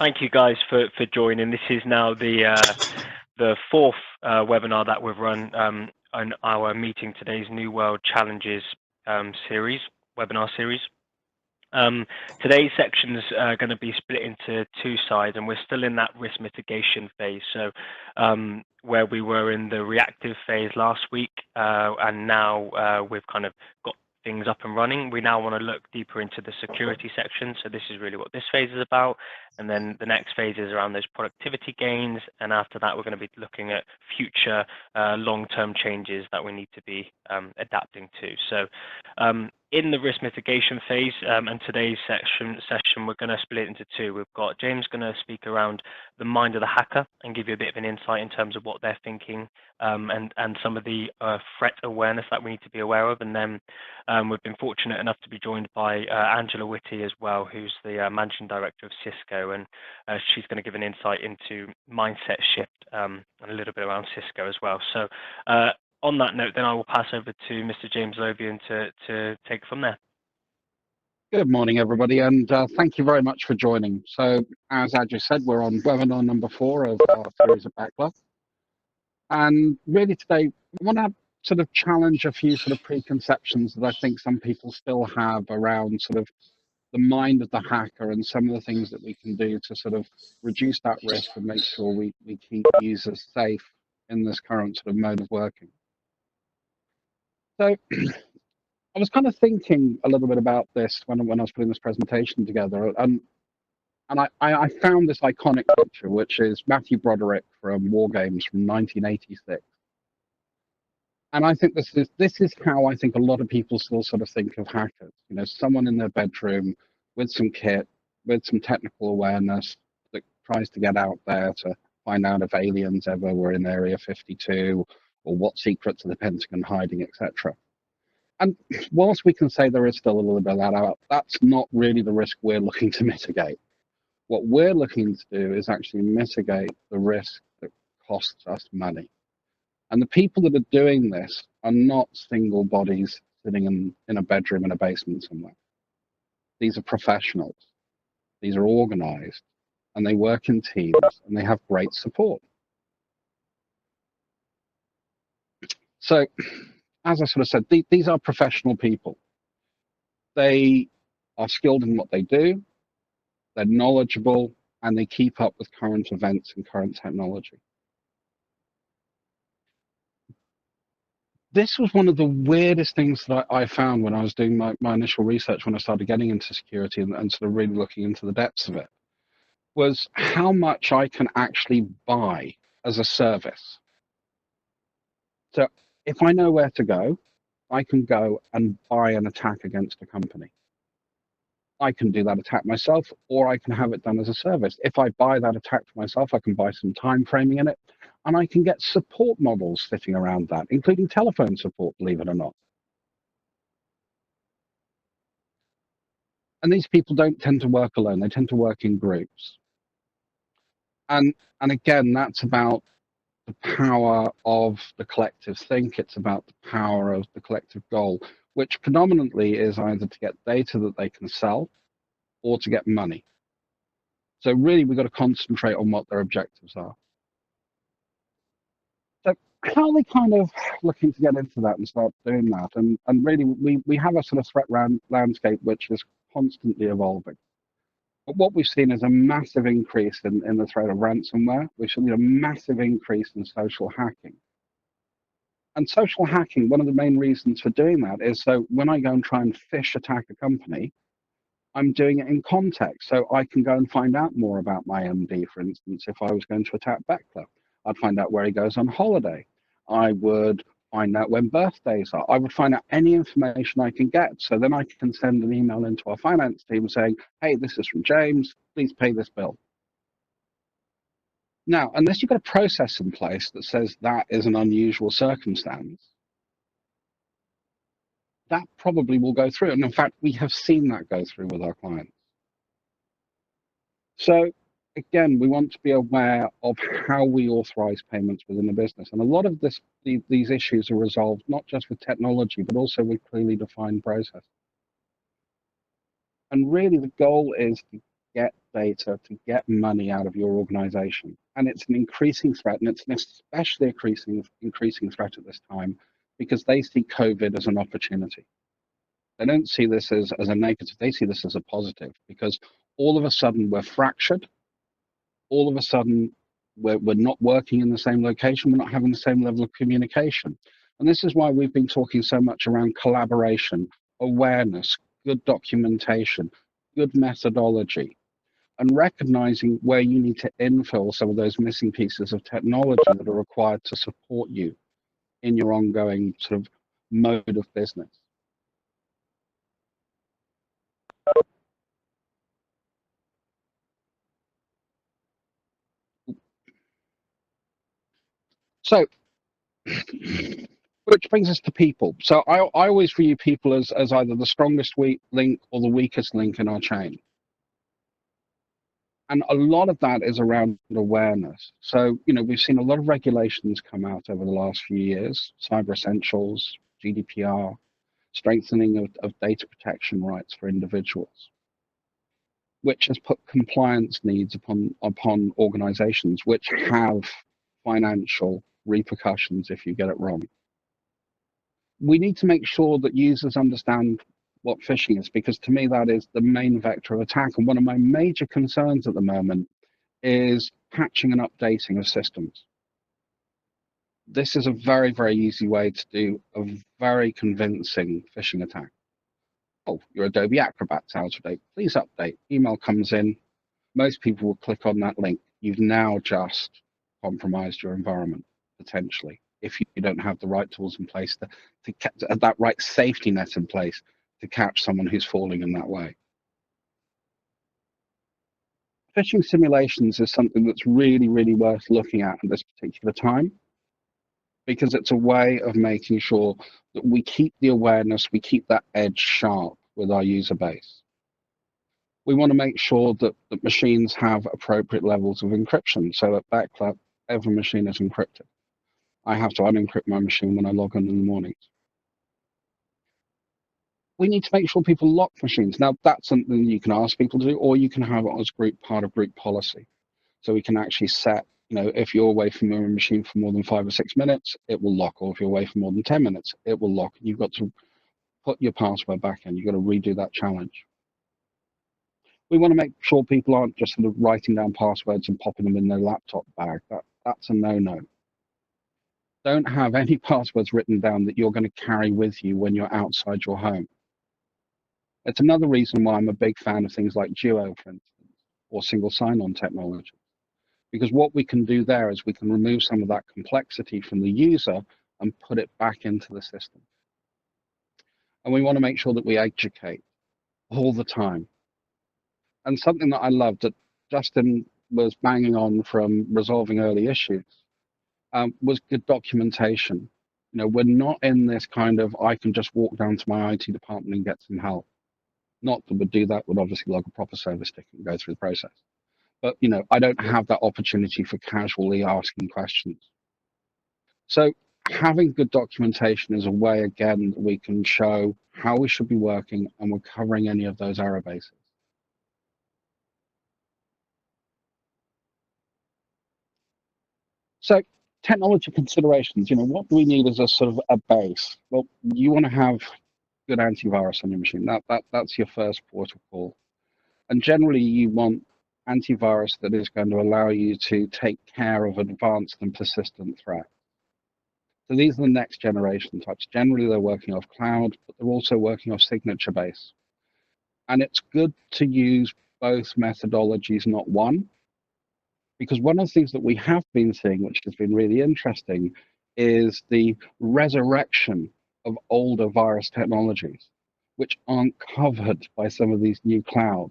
Thank you guys for joining. This is now the fourth webinar that we've run on our Meeting Today's New World Challenges webinar series. Today's section's going to be split into two sides, and we're still in that risk mitigation phase. So where we were in the reactive phase last week, and now we've kind of got things up and running. We now want to look deeper into the security section. So this is really what this phase is about. And then the next phase is around those productivity gains. And after that, we're going to be looking at future long-term changes that we need to be adapting to. So in the risk mitigation phase, and today's session, we're going to split it into two. We've got James going to speak around the mind of the hacker and give you a bit of an insight in terms of what they're thinking and some of the threat awareness that we need to be aware of. And then we've been fortunate enough to be joined by Angela Whitty as well, who's the Managing Director of Cisco, and she's going to give an insight into mindset shift and a little bit around Cisco as well. So on that note, then I will pass over to Mr. James Lovian to take it from there. Good morning, everybody, and thank you very much for joining. So, as Andrew said, we're on webinar number 4 of our series of Backlog. And really today, we want to sort of challenge a few sort of preconceptions that I think some people still have around sort of the mind of the hacker and some of the things that we can do to sort of reduce that risk and make sure we keep users safe in this current sort of mode of working. So I was kind of thinking a little bit about this when I was putting this presentation together, and I found this iconic picture, which is Matthew Broderick from War Games from 1986. And I think this is how I think a lot of people still sort of think of hackers. You know, someone in their bedroom with some kit, with some technical awareness that tries to get out there to find out if aliens ever were in Area 52 or what secrets are the Pentagon hiding, etc. And whilst we can say there is still a little bit of that out, that's not really the risk we're looking to mitigate. What we're looking to do is actually mitigate the risk that costs us money. And the people that are doing this are not single bodies sitting in a bedroom in a basement somewhere. These are professionals. These are organized, and they work in teams, and they have great support. So, as I sort of said, these are professional people. They are skilled in what they do, they're knowledgeable, and they keep up with current events and current technology. This was one of the weirdest things that I found when I was doing my initial research, when I started getting into security and sort of really looking into the depths of it, was how much I can actually buy as a service. So if I know where to go, I can go and buy an attack against a company. I can do that attack myself, or I can have it done as a service. If I buy that attack for myself, I can buy some time framing in it, and I can get support models fitting around that, including telephone support, believe it or not. And these people don't tend to work alone. They tend to work in groups. And again, that's about the power of the collective think. It's about the power of the collective goal, which predominantly is either to get data that they can sell or to get money. So really, we've got to concentrate on what their objectives are. So how are they kind of looking to get into that and start doing that? And really, we have a sort of threat landscape which is constantly evolving. But what we've seen is a massive increase in the threat of ransomware. We've seen a massive increase in social hacking. And social hacking, one of the main reasons for doing that is so when I go and try and phish attack a company, I'm doing it in context. So I can go and find out more about my MD, for instance, if I was going to attack Beckler. I'd find out where he goes on holiday. I would find out when birthdays are. I would find out any information I can get. So then I can send an email into our finance team saying, hey, this is from James, please pay this bill. Now, unless you've got a process in place that says that is an unusual circumstance, that probably will go through. And in fact, we have seen that go through with our clients. So again, we want to be aware of how we authorize payments within the business. And a lot of these issues are resolved not just with technology, but also with clearly defined processes. And really the goal is to get data, to get money out of your organization. And it's an increasing threat, and it's an especially increasing threat at this time because they see COVID as an opportunity. They don't see this as a negative, they see this as a positive because all of a sudden we're fractured. All of a sudden we're not working in the same location, we're not having the same level of communication. And this is why we've been talking so much around collaboration, awareness, good documentation, good methodology, and recognizing where you need to infill some of those missing pieces of technology that are required to support you in your ongoing sort of mode of business. So, which brings us to people. So I always view people as either the strongest link or the weakest link in our chain. And a lot of that is around awareness. So, we've seen a lot of regulations come out over the last few years, Cyber Essentials, GDPR, strengthening of data protection rights for individuals, which has put compliance needs upon organizations, which have financial repercussions if you get it wrong. We need to make sure that users understand what phishing is, because to me that is the main vector of attack. And one of my major concerns at the moment is patching and updating of systems. This is a very, very easy way to do a very convincing phishing attack. Oh, your Adobe Acrobat's out of date. Please update. Email comes in. Most people will click on that link. You've now just compromised your environment, potentially, if you don't have the right tools in place to that right safety net in place to catch someone who's falling in that way. Phishing simulations is something that's really, really worth looking at this particular time, because it's a way of making sure that we keep the awareness, we keep that edge sharp with our user base. We want to make sure that machines have appropriate levels of encryption. So at Backclub, every machine is encrypted. I have to unencrypt my machine when I log in the mornings. We need to make sure people lock machines. Now, that's something you can ask people to do, or you can have it as part of group policy. So we can actually set, if you're away from your machine for more than 5 or 6 minutes, it will lock. Or if you're away for more than 10 minutes, it will lock. You've got to put your password back in. You've got to redo that challenge. We want to make sure people aren't just sort of writing down passwords and popping them in their laptop bag. That's a no-no. Don't have any passwords written down that you're going to carry with you when you're outside your home. It's another reason why I'm a big fan of things like Duo, for instance, or single sign-on technology. Because what we can do there is we can remove some of that complexity from the user and put it back into the system. And we want to make sure that we educate all the time. And something that I loved that Justin was banging on from resolving early issues was good documentation. We're not in this kind of, I can just walk down to my IT department and get some help. Not that we'd do that, would obviously log a proper service ticket and go through the process. But, I don't have that opportunity for casually asking questions. So having good documentation is a way, again, that we can show how we should be working, and we're covering any of those error bases. So technology considerations, what do we need as a sort of a base? Well, you want to have good antivirus on your machine. That's your first port of call. And generally you want antivirus that is going to allow you to take care of advanced and persistent threats. So these are the next generation types. Generally they're working off cloud, but they're also working off signature base. And it's good to use both methodologies, not one. Because one of the things that we have been seeing, which has been really interesting, is the resurrection of older virus technologies, which aren't covered by some of these new cloud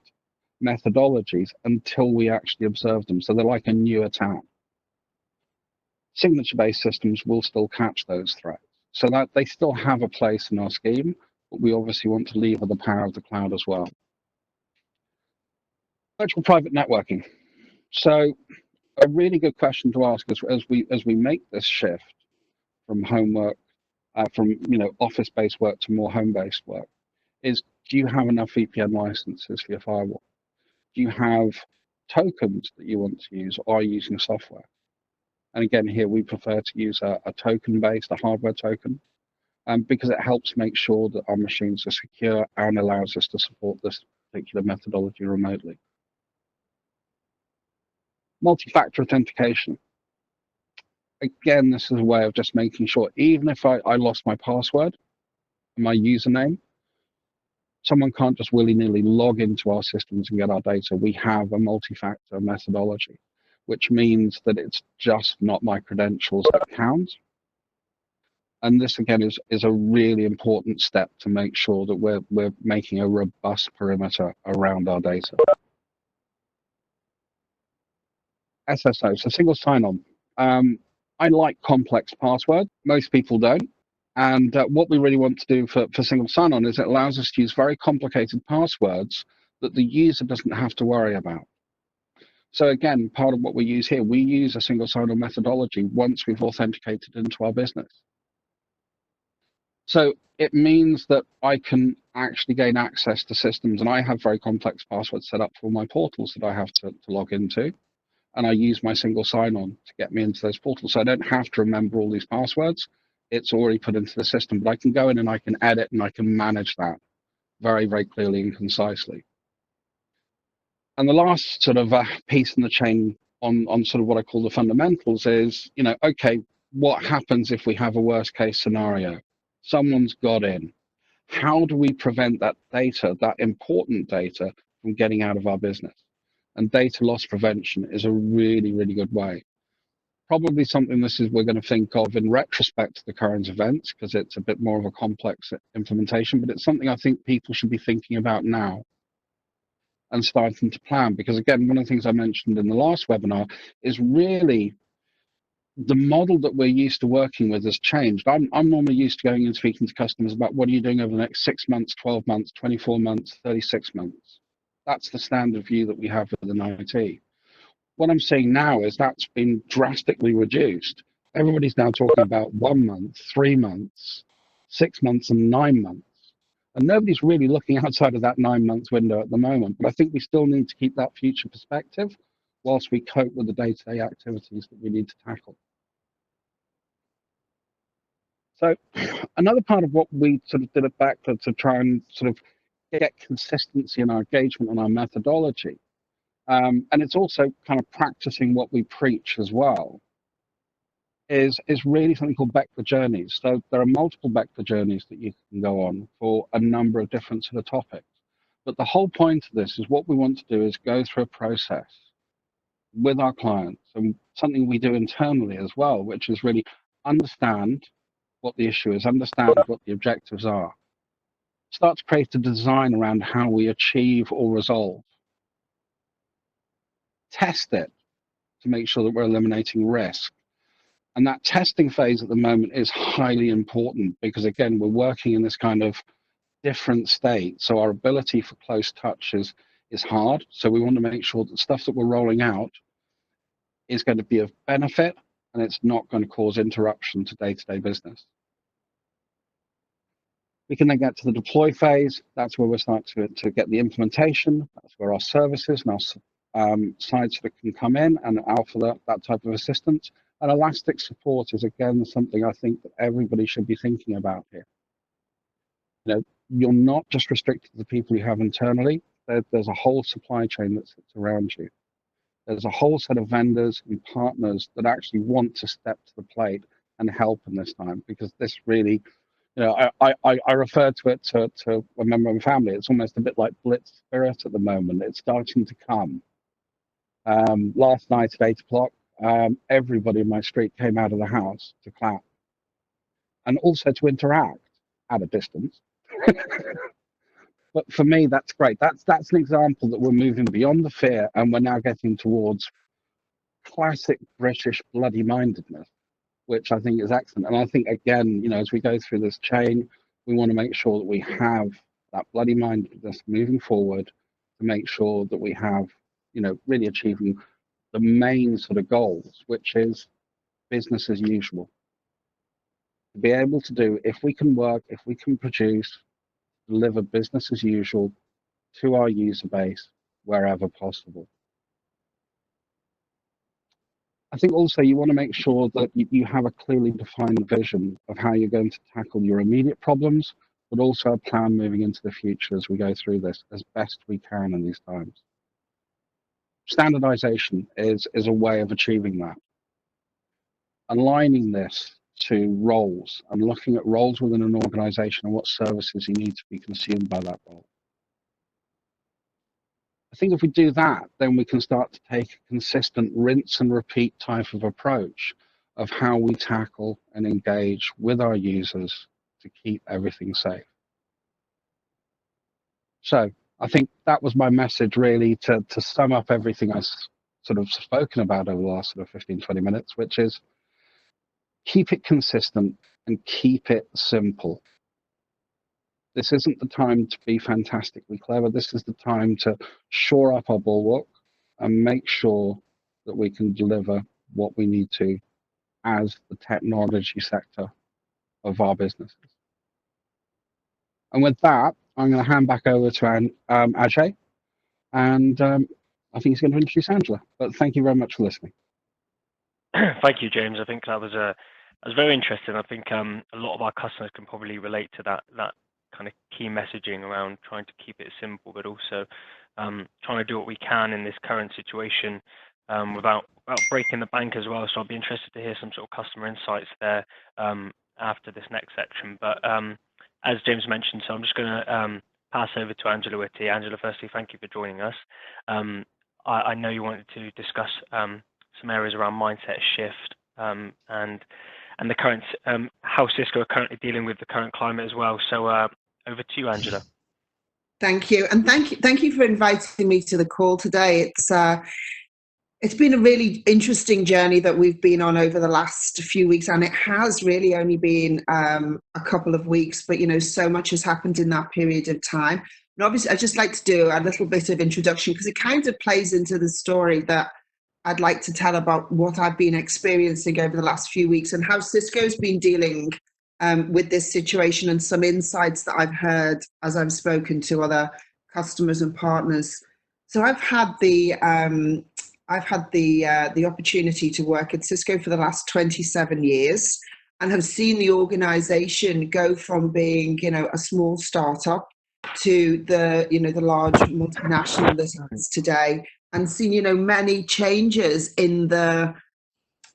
methodologies until we actually observe them. So they're like a new attack. Signature-based systems will still catch those threats. So that they still have a place in our scheme, but we obviously want to lever the power of the cloud as well. Virtual private networking. So a really good question to ask as we make this shift from homework, from office-based work to more home-based work, is do you have enough VPN licenses for your firewall? Do you have tokens that you want to use, or are you using software? And again, here we prefer to use a token-based, a hardware token, because it helps make sure that our machines are secure and allows us to support this particular methodology remotely. Multi-factor authentication. Again, this is a way of just making sure, even if I lost my password and my username, someone can't just willy-nilly log into our systems and get our data. We have a multi-factor methodology, which means that it's just not my credentials that count. And this, again, is a really important step to make sure that we're making a robust perimeter around our data. SSO, so single sign-on. I like complex password. Most people don't. And what we really want to do for single sign-on is it allows us to use very complicated passwords that the user doesn't have to worry about. So again, part of what we use here, we use a single sign-on methodology once we've authenticated into our business. So it means that I can actually gain access to systems, and I have very complex passwords set up for my portals that I have to log into. And I use my single sign-on to get me into those portals. So I don't have to remember all these passwords. It's already put into the system, but I can go in and I can edit and I can manage that very, very clearly and concisely. And the last sort of piece in the chain on sort of what I call the fundamentals is, okay, what happens if we have a worst case scenario? Someone's got in. How do we prevent that data, that important data, from getting out of our business? And data loss prevention is a really, really good way. Probably something we're going to think of in retrospect to the current events, because it's a bit more of a complex implementation, but it's something I think people should be thinking about now and starting to plan. Because again, one of the things I mentioned in the last webinar is really the model that we're used to working with has changed. I'm normally used to going and speaking to customers about what are you doing over the next 6 months, 12 months, 24 months, 36 months. That's the standard view that we have within IT. What I'm seeing now is that's been drastically reduced. Everybody's now talking about 1 month, 3 months, 6 months, and 9 months. And nobody's really looking outside of that 9 months window at the moment. But I think we still need to keep that future perspective whilst we cope with the day-to-day activities that we need to tackle. So another part of what we sort of did it back to try and sort of get consistency in our engagement and our methodology. And it's also kind of practicing what we preach as well, is really something called vector journeys. So there are multiple vector journeys that you can go on for a number of different sort of topics. But the whole point of this is what we want to do is go through a process with our clients, and something we do internally as well, which is really understand what the issue is, understand what the objectives are, start to create a design around how we achieve or resolve, test it to make sure that we're eliminating risk. And that testing phase at the moment is highly important because, again, we're working in this kind of different state. So our ability for close touch is hard. So we want to make sure that stuff that we're rolling out is going to be of benefit and it's not going to cause interruption to day-to-day business. We can then get to the deploy phase. That's where we're starting to get the implementation. That's where our services and our sites that can come in and alpha that type of assistance. And elastic support is, again, something I think that everybody should be thinking about here. You're not just restricted to the people you have internally. There's a whole supply chain that sits around you. There's a whole set of vendors and partners that actually want to step to the plate and help in this time, because this really, I refer to it to a member of my family. It's almost a bit like Blitz spirit at the moment. It's starting to come. Last night at 8 o'clock, everybody in my street came out of the house to clap and also to interact at a distance. But for me, that's great. That's an example that we're moving beyond the fear and we're now getting towards classic British bloody mindedness, which I think is excellent. And I think, again, as we go through this chain, we want to make sure that we have that bloody mindedness moving forward to make sure that we have, really achieving the main sort of goals, which is business as usual. To be able to do, if we can work, if we can produce, deliver business as usual to our user base, wherever possible. I think also you want to make sure that you have a clearly defined vision of how you're going to tackle your immediate problems, but also a plan moving into the future as we go through this as best we can in these times. Standardization is a way of achieving that. Aligning this to roles and looking at roles within an organization and what services you need to be consumed by that role. I think if we do that, then we can start to take a consistent rinse and repeat type of approach of how we tackle and engage with our users to keep everything safe. So I think that was my message really to sum up everything I've sort of spoken about over the last sort of 15, 20 minutes, which is keep it consistent and keep it simple. This isn't the time to be fantastically clever. This is the time to shore up our bulwark and make sure that we can deliver what we need to as the technology sector of our businesses. And with that, I'm going to hand back over to Ajay, and I think he's going to introduce Angela. But thank you very much for listening. Thank you, James. I think that was very interesting. I think a lot of our customers can probably relate to that kind of key messaging around trying to keep it simple, but also trying to do what we can in this current situation without breaking the bank as well. So I'll be interested to hear some sort of customer insights there after this next section. But as James mentioned, so I'm just going to pass over to Angela Whitty. Angela, firstly, thank you for joining us. I know you wanted to discuss some areas around mindset shift and the current how Cisco are currently dealing with the current climate as well. So over to you, Angela. Thank you, and thank you for inviting me to the call today. It's been a really interesting journey that we've been on over the last few weeks, and it has really only been a couple of weeks, but so much has happened in that period of time. And obviously, I'd just like to do a little bit of introduction because it kind of plays into the story that I'd like to tell about what I've been experiencing over the last few weeks and how Cisco's been dealing with this situation, and some insights that I've heard as I've spoken to other customers and partners. So I've had the opportunity to work at Cisco for the last 27 years and have seen the organization go from being, a small startup to the large multinational that it is today, and seen, many changes in the,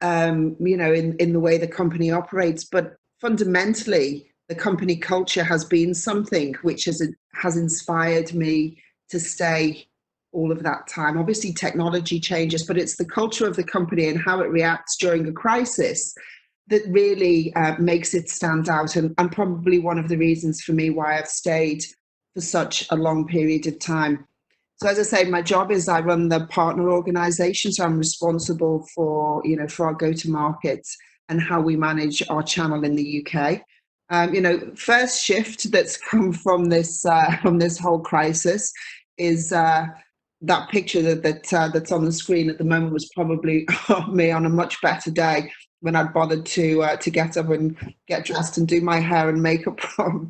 in the way the company operates. But fundamentally, the company culture has been something which has inspired me to stay all of that time. Obviously, technology changes, but it's the culture of the company and how it reacts during a crisis that really makes it stand out, and probably one of the reasons for me why I've stayed for such a long period of time. So as I say, my job is I run the partner organization, so I'm responsible for for our go-to-market and how we manage our channel in the UK. First shift that's come from this whole crisis is that picture that's on the screen at the moment was probably me on a much better day when I'd bothered to get up and get dressed and do my hair and makeup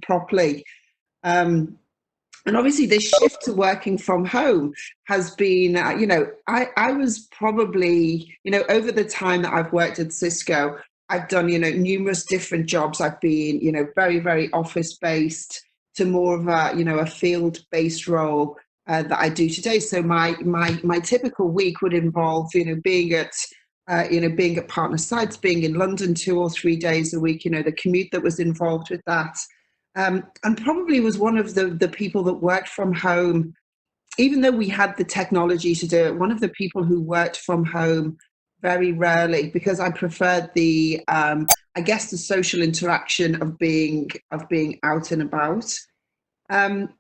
properly. And obviously this shift to working from home has been, I was probably, over the time that I've worked at Cisco, I've done, numerous different jobs. I've been, very, very office-based to more of a field-based role that I do today. So my typical week would involve, being at partner sites, being in London 2 or 3 days a week, the commute that was involved with that. And probably was one of the people that worked from home, even though we had the technology to do it, one of the people who worked from home very rarely, because I preferred the social interaction of being out and about. And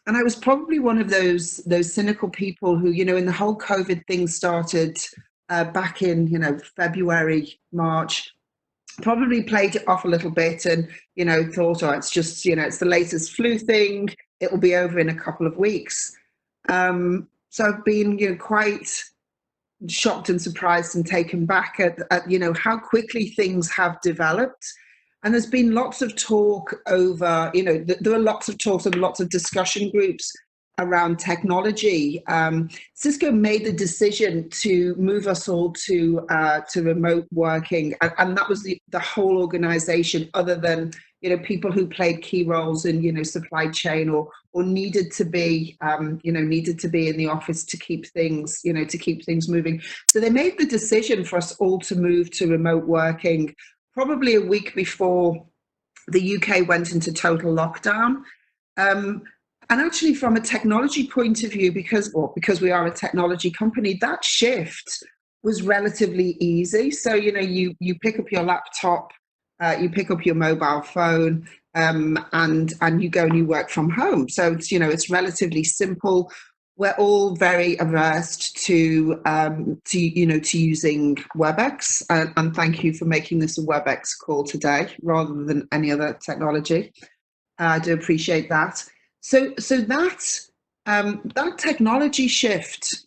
I was probably one of those cynical people who, in the whole COVID thing started back in, February, March, probably played it off a little bit and, thought, it's just, it's the latest flu thing. It will be over in a couple of weeks. So I've been, quite shocked and surprised and taken back at how quickly things have developed. And there's been lots of talk over, there are lots of talks and lots of discussion groups around technology. Cisco made the decision to move us all to remote working, and that was the whole organization, other than people who played key roles in supply chain or needed to be needed to be in the office to keep things moving. So they made the decision for us all to move to remote working probably a week before the UK went into total lockdown. And actually, from a technology point of view, because we are a technology company, that shift was relatively easy. So you pick up your laptop, you pick up your mobile phone, and you go and you work from home. So it's relatively simple. We're all very averse to using WebEx, and thank you for making this a WebEx call today rather than any other technology. I do appreciate that. So that technology shift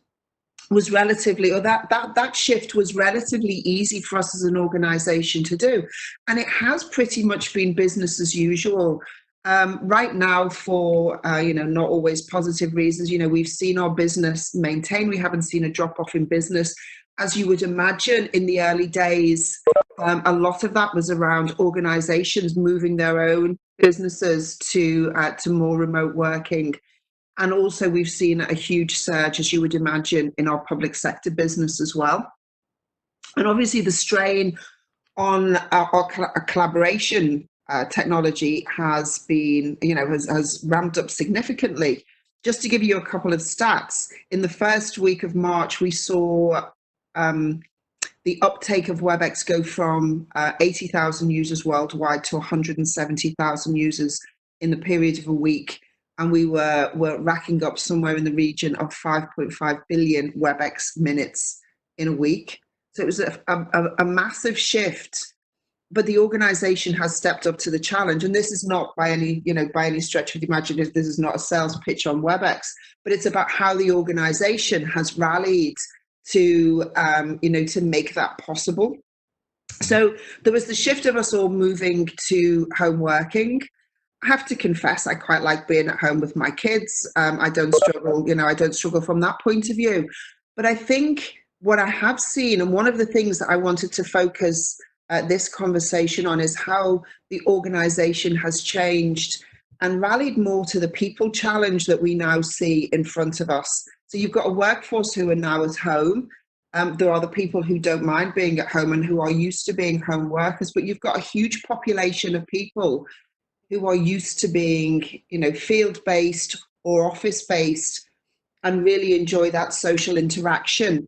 was relatively, or that shift was relatively easy for us as an organization to do. And it has pretty much been business as usual. Right now, for not always positive reasons, we've seen our business maintain. We haven't seen a drop off in business. As you would imagine, in the early days, a lot of that was around organizations moving their own businesses to more remote working. And also we've seen a huge surge, as you would imagine, in our public sector business as well. And obviously the strain on our collaboration technology has been, has ramped up significantly. Just to give you a couple of stats, in the first week of March, we saw the uptake of WebEx go from 80,000 users worldwide to 170,000 users in the period of a week. And we were racking up somewhere in the region of 5.5 billion WebEx minutes in a week. So it was a massive shift, but the organization has stepped up to the challenge. And this is not by any stretch of the imagination, this is not a sales pitch on WebEx, but it's about how the organization has rallied to make that possible. So there was the shift of us all moving to home working. I have to confess, I quite like being at home with my kids. I don't struggle from that point of view. But I think what I have seen, and one of the things that I wanted to focus this conversation on, is how the organization has changed and rallied more to the people challenge that we now see in front of us. So you've got a workforce who are now at home. There are the people who don't mind being at home and who are used to being home workers, but you've got a huge population of people who are used to being, field-based or office-based and really enjoy that social interaction.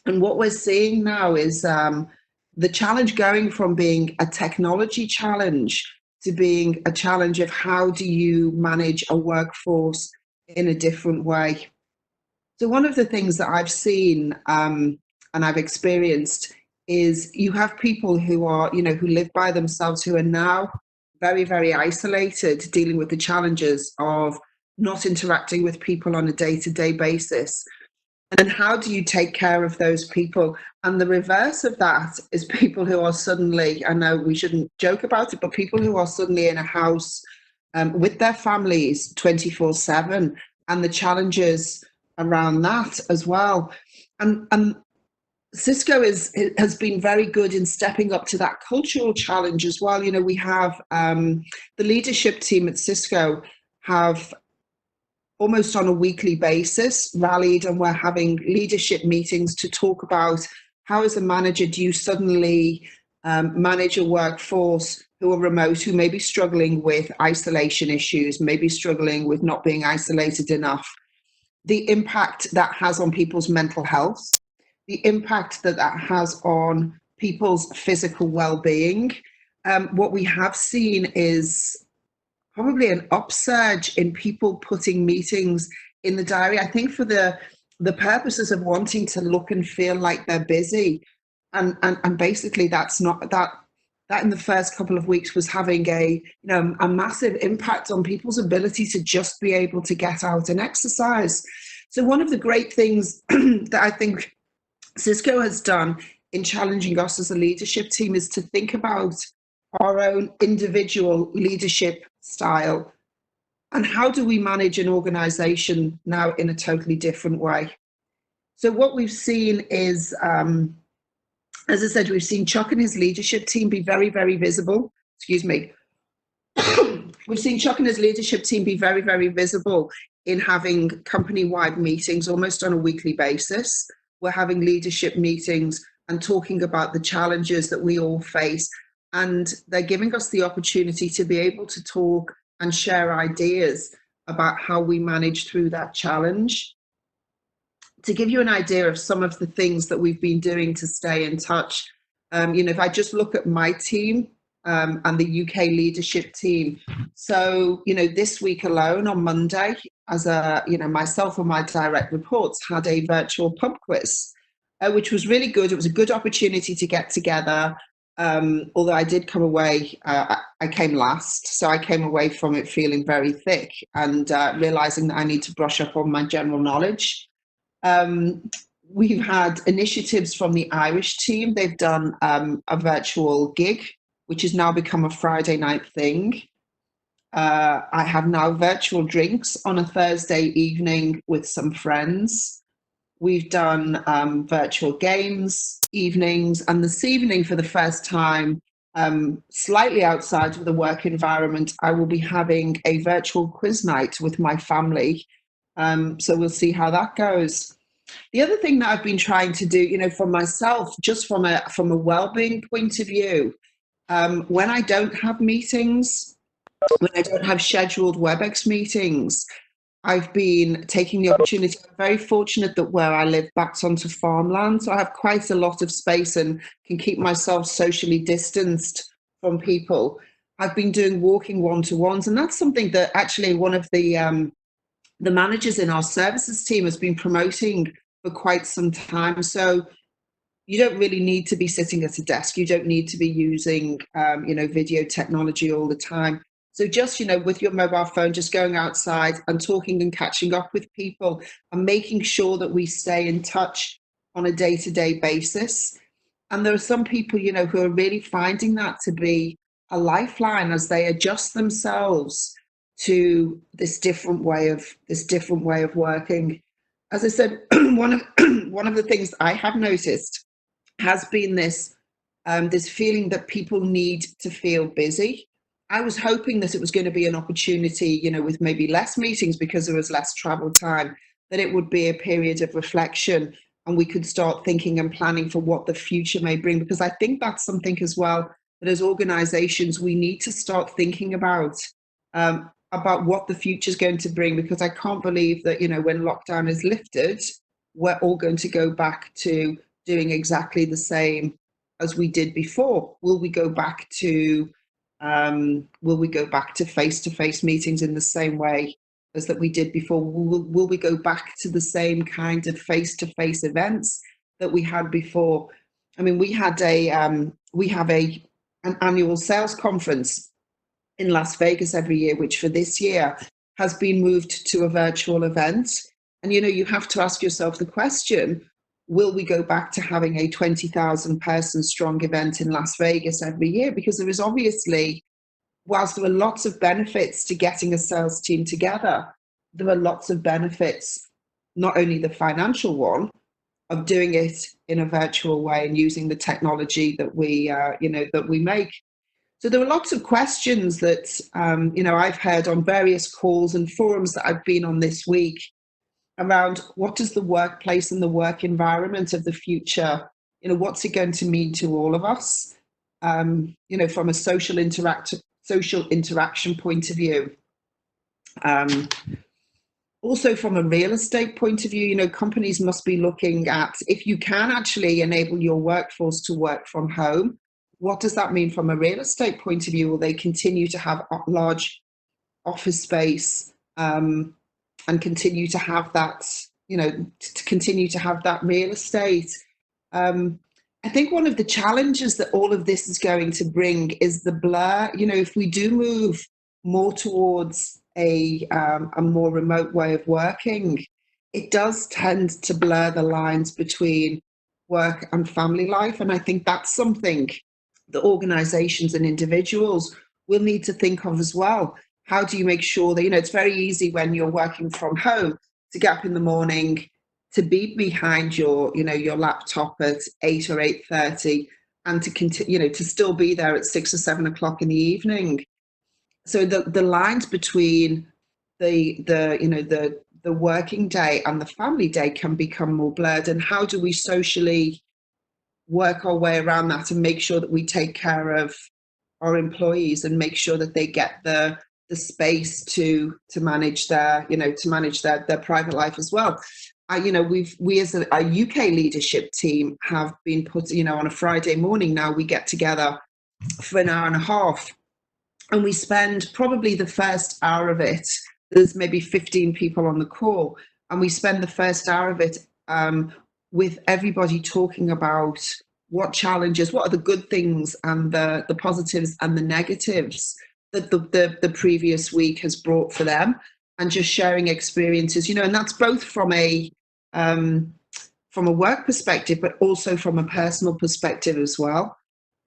And what we're seeing now is the challenge going from being a technology challenge to being a challenge of how do you manage a workforce in a different way. So one of the things that I've seen and I've experienced is you have people who are, who live by themselves, who are now very, very isolated, dealing with the challenges of not interacting with people on a day-to-day basis. And how do you take care of those people? And the reverse of that is people who are suddenly, I know we shouldn't joke about it, but people who are suddenly in a house with their families 24/7, and the challenges around that as well. And Cisco has been very good in stepping up to that cultural challenge as well. We have the leadership team at Cisco have almost on a weekly basis rallied, and we're having leadership meetings to talk about how, as a manager, do you suddenly manage a workforce who are remote, who may be struggling with isolation issues, maybe struggling with not being isolated enough, the impact that has on people's mental health, the impact that has on people's physical well-being. What we have seen is probably an upsurge in people putting meetings in the diary, I think for the purposes of wanting to look and feel like they're busy. And basically that's not that in the first couple of weeks was having a massive impact on people's ability to just be able to get out and exercise. So one of the great things that I think Cisco has done in challenging us as a leadership team is to think about our own individual leadership style And how do we manage an organization now in a totally different way? So what we've seen is, as I said, we've seen Chuck and his leadership team be very, very visible. Excuse me. We've seen Chuck and his leadership team be very, very visible in having company-wide meetings almost on a weekly basis. We're having leadership meetings and talking about the challenges that we all face. And they're giving us the opportunity to be able to talk and share ideas about how we manage through that challenge. To give you an idea of some of the things that we've been doing to stay in touch, if I just look at my team, and the UK leadership team. So, this week alone on Monday, as myself and my direct reports had a virtual pub quiz, which was really good. It was a good opportunity to get together. Although I did come away, I came last. So I came away from it feeling very thick and realizing that I need to brush up on my general knowledge. We've had initiatives from the Irish team. They've done a virtual gig, which has now become a Friday night thing. I have now virtual drinks on a Thursday evening with some friends. We've done virtual games evenings, and this evening, for the first time, slightly outside of the work environment, I will be having a virtual quiz night with my family. So we'll see how that goes. The other thing that I've been trying to do, for myself, just from a well-being point of view, when I don't have meetings, when I don't have scheduled WebEx meetings, I've been taking the opportunity. I'm very fortunate that where I live backs onto farmland, so I have quite a lot of space and can keep myself socially distanced from people. I've been doing walking one-to-ones, and that's something that actually one of the managers in our services team has been promoting for quite some time. So you don't really need to be sitting at a desk. You don't need to be using, video technology all the time. So just, with your mobile phone, just going outside and talking and catching up with people and making sure that we stay in touch on a day-to-day basis. And there are some people, who are really finding that to be a lifeline as they adjust themselves to this different way of working. As I said, one of the things I have noticed has been this feeling that people need to feel busy. I was hoping that it was going to be an opportunity, with maybe less meetings because there was less travel time, that it would be a period of reflection and we could start thinking and planning for what the future may bring. Because I think that's something as well that as organizations, we need to start thinking about what the future is going to bring, because I can't believe that, when lockdown is lifted, we're all going to go back to doing exactly the same as we did before. Will we go back to face-to-face meetings in the same way as that we did before? Will we go back to the same kind of face-to-face events that we had before? I mean, we have an annual sales conference in Las Vegas every year, which for this year has been moved to a virtual event. And, you have to ask yourself the question, will we go back to having a 20,000 person strong event in Las Vegas every year? Because there is obviously, whilst there are lots of benefits to getting a sales team together, there are lots of benefits, not only the financial one, of doing it in a virtual way and using the technology that we make. So there were lots of questions that, I've heard on various calls and forums that I've been on this week around what does the workplace and the work environment of the future, what's it going to mean to all of us, from a social interaction point of view. Also from a real estate point of view, companies must be looking at, if you can actually enable your workforce to work from home, what does that mean from a real estate point of view? Will they continue to have large office space and continue to have that, real estate? I think one of the challenges that all of this is going to bring is the blur. If we do move more towards a more remote way of working, it does tend to blur the lines between work and family life. And I think that's something that organizations and individuals will need to think of as well. how do you make sure that, it's very easy when you're working from home to get up in the morning, to be behind your, your laptop at 8 or 8:30, and to continue, to still be there at 6 or 7 o'clock in the evening. So the lines between the working day and the family day can become more blurred. And how do we socially work our way around that and make sure that we take care of our employees and make sure that they get the space to manage their their private life as well. We as a UK leadership team have been put, on a Friday morning now, we get together for an hour and a half, and we spend probably the first hour of it, there's maybe 15 people on the call, and we spend the first hour of it with everybody talking about what challenges, what are the good things and the positives and the negatives that the previous week has brought for them, and just sharing experiences, and that's both from a work perspective, but also from a personal perspective as well.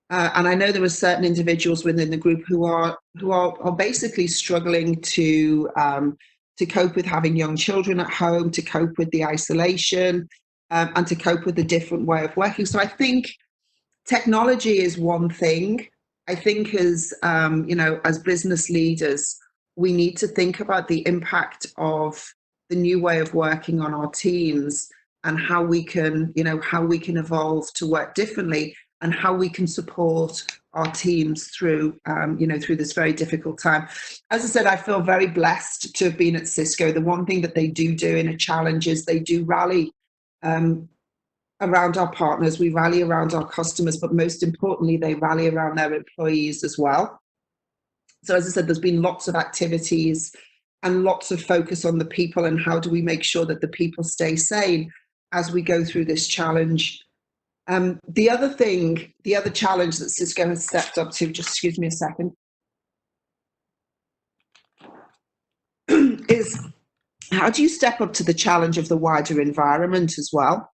And I know there are certain individuals within the group who are basically struggling to cope with having young children at home, to cope with the isolation, and to cope with the different way of working. So I think technology is one thing. I think as as business leaders, we need to think about the impact of the new way of working on our teams, and how we can evolve to work differently, and how we can support our teams through through this very difficult time. As I said, I feel very blessed to have been at Cisco. The one thing that they do in a challenge is they do rally around our partners, we rally around our customers, but most importantly, they rally around their employees as well. So as I said, there's been lots of activities and lots of focus on the people, and how do we make sure that the people stay sane as we go through this challenge. The other challenge that Cisco has stepped up to, just excuse me a second, is how do you step up to the challenge of the wider environment as well?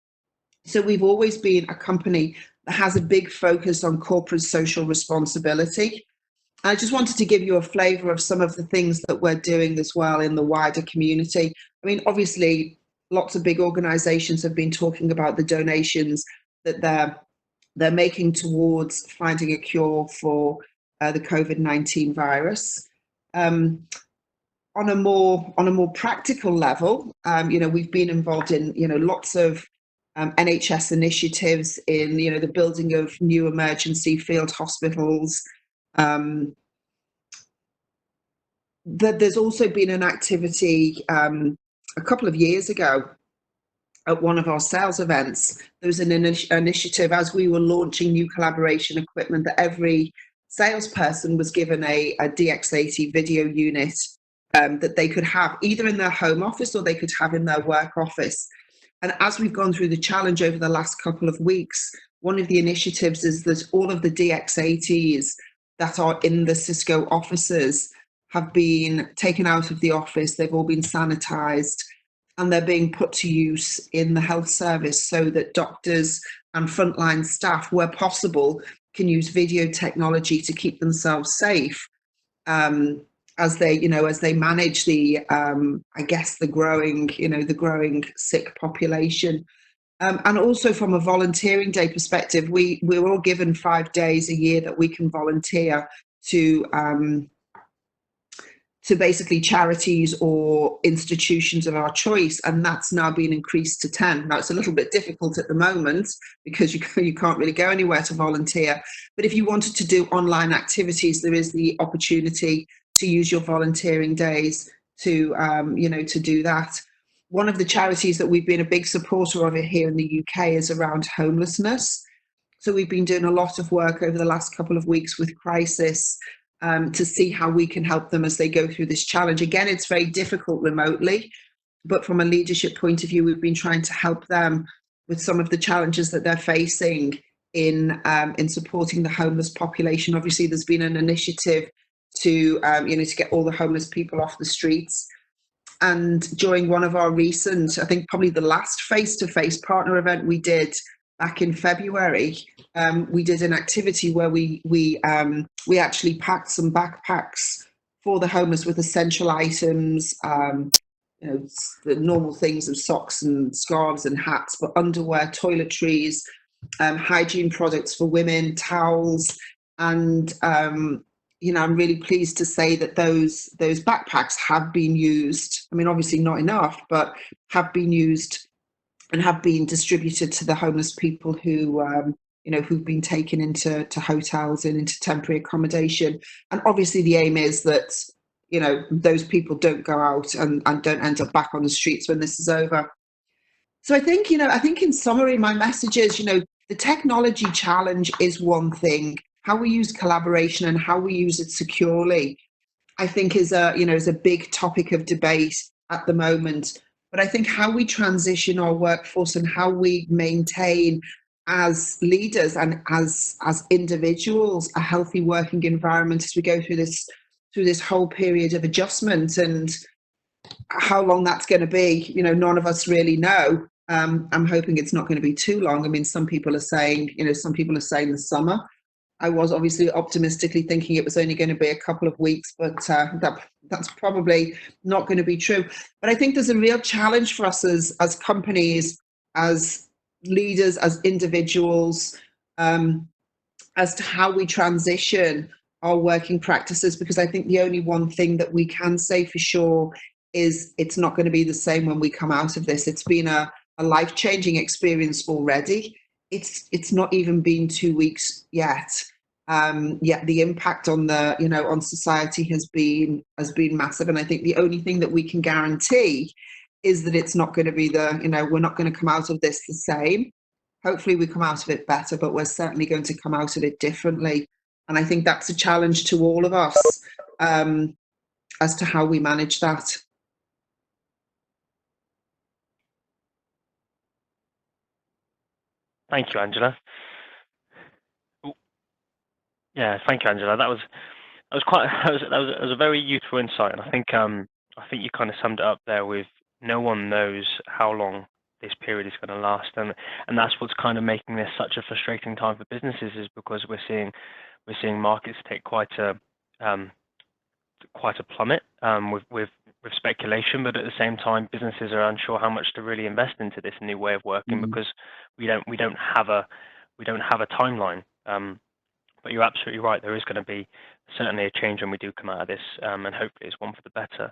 So we've always been a company that has a big focus on corporate social responsibility. I just wanted to give you a flavour of some of the things that we're doing as well in the wider community. I mean, obviously, lots of big organisations have been talking about the donations that they're making towards finding a cure for the COVID-19 virus. On a more practical level, we've been involved in lots of NHS initiatives in the building of new emergency field hospitals. There's also been an activity a couple of years ago at one of our sales events. There was an initiative as we were launching new collaboration equipment that every salesperson was given a DX80 video unit that they could have either in their home office or they could have in their work office. And as we've gone through the challenge over the last couple of weeks, one of the initiatives is that all of the DX80s that are in the Cisco offices have been taken out of the office. They've all been sanitized, and they're being put to use in the health service so that doctors and frontline staff, where possible, can use video technology to keep themselves safe as they manage the growing sick population. And also from a volunteering day perspective, we're all given 5 days a year that we can volunteer to basically charities or institutions of our choice, and that's now been increased to 10. Now it's a little bit difficult at the moment because you can't really go anywhere to volunteer, but if you wanted to do online activities, there is the opportunity to use your volunteering days to do that. One of the charities that we've been a big supporter of here in the UK is around homelessness. So we've been doing a lot of work over the last couple of weeks with Crisis to see how we can help them as they go through this challenge. Again, it's very difficult remotely, but from a leadership point of view, we've been trying to help them with some of the challenges that they're facing in supporting the homeless population. Obviously, there's been an initiative to get all the homeless people off the streets. And during one of our recent, I think probably the last face-to-face partner event we did back in February, we did an activity where we actually packed some backpacks for the homeless with essential items, the normal things of socks and scarves and hats, but underwear, toiletries, hygiene products for women, towels, and I'm really pleased to say that those backpacks have been used. I mean, obviously not enough, but have been used and have been distributed to the homeless people who who've been taken into hotels and into temporary accommodation. And obviously the aim is that those people don't go out and don't end up back on the streets when this is over. So I think in summary, my message is, the technology challenge is one thing. How we use collaboration and how we use it securely, I think is a big topic of debate at the moment. But I think how we transition our workforce and how we maintain as leaders and as individuals a healthy working environment as we go through this whole period of adjustment, and how long that's going to be, none of us really know. I'm hoping it's not going to be too long. I mean, some people are saying the summer. I was obviously optimistically thinking it was only going to be a couple of weeks, but that's probably not going to be true. But I think there's a real challenge for us as companies, as leaders, as individuals, as to how we transition our working practices, because I think the only one thing that we can say for sure is it's not going to be the same when we come out of this. It's been a life-changing experience already. It's not even been 2 weeks yet. Yet the impact on on society has been massive. And I think the only thing that we can guarantee is that it's not going to be we're not going to come out of this the same. Hopefully we come out of it better, but we're certainly going to come out of it differently. And I think that's a challenge to all of us, as to how we manage that. Thank you, Angela. Yeah, thank you, Angela. That was a very useful insight, and I think you kind of summed it up there with no one knows how long this period is going to last, and that's what's kind of making this such a frustrating time for businesses, is because we're seeing markets take quite a plummet with speculation, but at the same time businesses are unsure how much to really invest into this new way of working, because we don't have a timeline. But you're absolutely right. There is going to be certainly a change when we do come out of this, and hopefully it's one for the better.